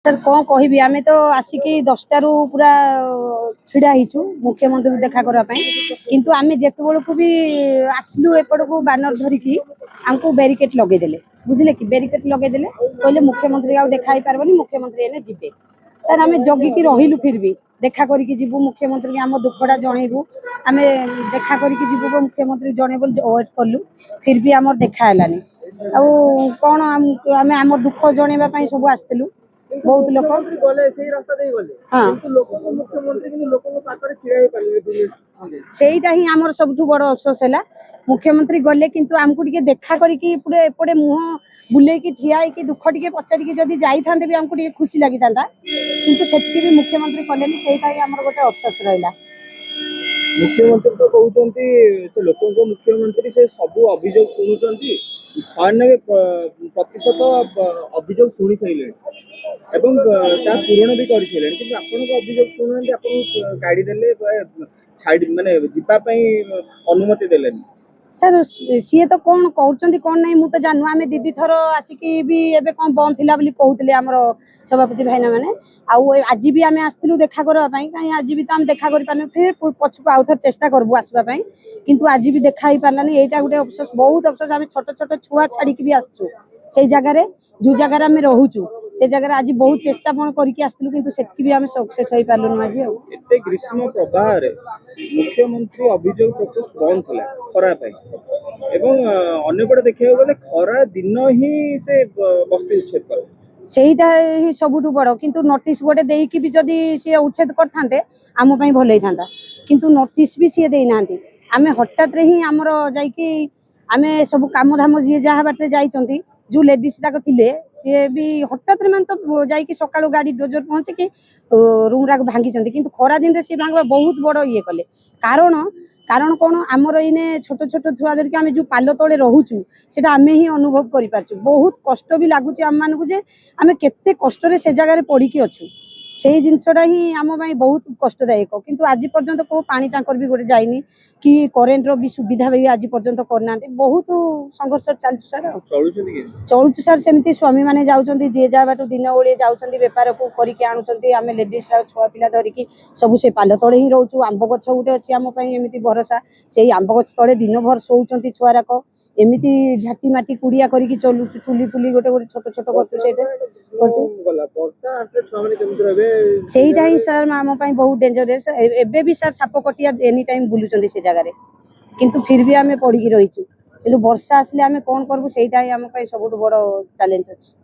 Sir कौन कहबी आमे तो आसिकी 10टारू पूरा छिड़ा हिचु मुख्यमंत्री देखा करबा किंतु आमे जेते बेलकू भी आसलु एपड़कू बैनर धरिकी हमको बैरिकेड लगे देले बुझले कि बैरिकेड लगे देले कहले मुख्यमंत्री आ देखा ही पारबनी मुख्यमंत्री एने जिबे सर आमे जगी की रहिलु फिर भी देखा करिकी जिबु मुख्यमंत्री के हम दुखड़ा जणैबु आमे देखा करिकी जिबु मुख्यमंत्री जणे बोल वेट करलु फिर भी हमर देखा हलानी आ कोन आमे हमर दुख जणैबा पई सब आस्तलु बहुत लोक गले सेही रास्ता देई गले किंतु लोक को मुख्यमंत्री कि लोक को पाखरे छिड़ा हे पाले सेईटा ही हमर सबठु बड़ अफसोस हैला मुख्यमंत्री गले किंतु हमकु टिके देखा करिकी पुरे एपडे मुह बुले की ठिया की दुख टिके पचारी की जदी जाई थांदे भी हमकु टिके खुशी लागि थांदा किंतु सेतकी भी मुख्यमंत्री कलेनी सेईटा ही हमर गोटे अफसोस रहिला। मुख्यमंत्री तो कहउचंती से लोकन को मुख्यमंत्री से सब अभियोग सुनुचंती 96% अभियोग सुनी सैले एवं ता पूर्ण भी करि सैले किंतु आपन को अभियोग सुनंती आपन गाड़ी देले छाडी माने जिपा पई अनुमति देलेनी सर सी तो कौन कहते कौन नहीं मुझे जानू आम दीदी थर आसिकी भी एबे कौन बंद थिला बोली कहते आमर सभापति भाईना मैंने आज भी आम आसलु देखा करवाई कहीं आज भी तो आम देखा कर फिर पछक आउ थे चेष्टा करबू आसवाई किंतु आज भी देखा ही पारानी यहाँ गोटे अफसोस बहुत अफसोस आम छोट छोट छुआ छाड़ी भी आसचु से जगार जो जगार आम रोचु से जगह आज बहुत चेष्टा करके आसलु किंतु सेतकी भी आम सक्सेस हो पारलुनु आज एते ग्रीष्म प्रवाह रे मुख्यमंत्री अभियोग प्रकोष्ठ बंद थिला खरा पई एवं अन्यपटे देखिया गले खरा दिन ही से बस्ती उच्छेद कर सेटा ही सबुठु बड़ किंतु नोटिस गोटे देकी भी जदी से उच्छेद करथांते आम पई भल होइथांता किंतु नोटिस भी से देई नांती आमे हठात रे ही हमर जाईकी आमे सब काम धाम जे जहा बाटे जाईचंती जो लेडीज टाक थिले सी भी हठात रे मान तो जाईकी सकाळो गाड़ी डोजर पहुंचे कि रूम राक भांगी चंती किंतु खरा दिन रे से भांगवा बहुत बड़ ये कले कारण कौन आमर इने छोट छोट छुआ धरिक आम जो पाल तले रोचु से आम ही अनुभव कर बहुत कष्ट भी लगुच आम मानक जे आम केते कष्ट से जगह पड़ी अच्छु से जिनसटा ही आम बहुत कष्टदायक किंतु आज पर्यंत को पानी टांकर भी गोटे जाइनी कि करेन्ट भी सुविधा भी आज पर्यंत करना बहुत संघर्ष चलु सर चलुचु सर सेमती स्वामी मैंने जाऊँच जी जा बाट दिन ओली जाऊँच बेपार को करके आणुंट आम लेडीज छुआ पिला धरिकी सब से पाल तले ही रोचु आंब गछ गोटे अच्छी आम एमती भरोसा से आंब गछ तले दिन भर शोचंती छुआराक एमती झाटी माटी कुड़िया करके चलुचु चुली फुली गोटे गोटे छोट छोट सेटा ही सर आम बहुत डेंजरस एबे भी सर साप कटिया एनी टाइम बुलुचंती से जगह किंतु फिर भी आम पड़ी रहीचु किंतु वर्षा आसले आम कौन करबु सेटा ही आम सबुठ बड़ चैलेंज अछि।